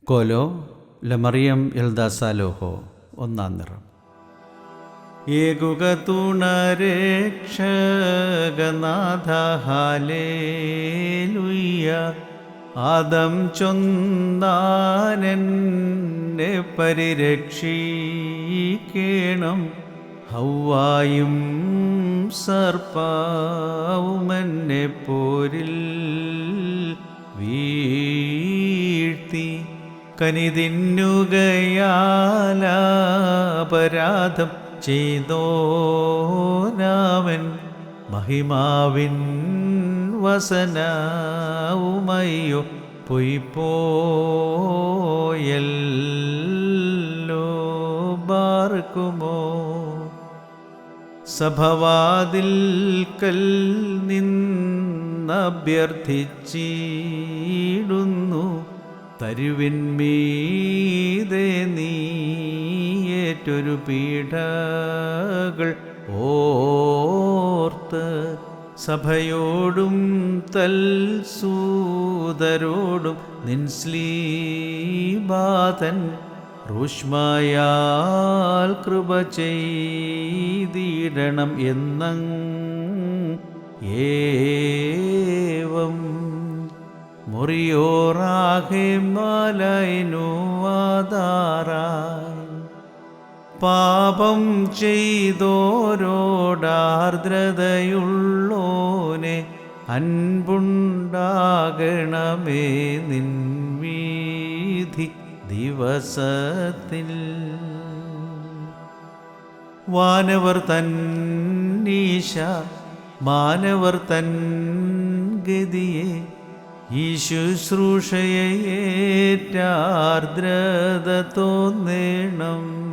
കോലോ ലമറിയം എൽദാസാലോഹോ ഒന്നാം നിറം. ഏകുക തുണരക്ഷകനാഥ ഹാലേലുയ്യ. ആദം ചൊന്നാനെന്നെ പരിരക്ഷിക്കേണം. ഹൗവായും സർപ്പാവുമെന്നെ പോരിൽ വീഴ്ത്തി. കനിതിന്നുകയാലപരാധം ചെയ്തോനാവൻ. മഹിമാവിൻ വസനവുമയ്യോ പൊയ്പോയല്ലോ. ബാർക്കുമോ സഭവാതിൽക്കൽ നിന്നഭ്യർത്ഥിച്ചിടുന്നു. തരുവിന്മീതെ നീയേറ്റൊരു പീഡകൾ ഓർത്ത്. സഭയോടും തൽസൂതരോടും നിൻ ശ്ലീബാതൻ റൂഷ്മയാൽ കൃപ ചെയ്തിടണം എന്നേവം. മുറിയോറാകെ മലൈനുവാദാറായി. പാപം ചെയ്തോരോടാർദ്രതയുള്ളോനെ അൻപുണ്ടാകണമേ നിൻ വീഥി ദിവസത്തിൽ. വാനവർ തന്നീശ മാനവർ തൻ ഗതിയെ ഈ ശുശ്രൂഷയേറ്റാർദ്രത തോന്നേണം.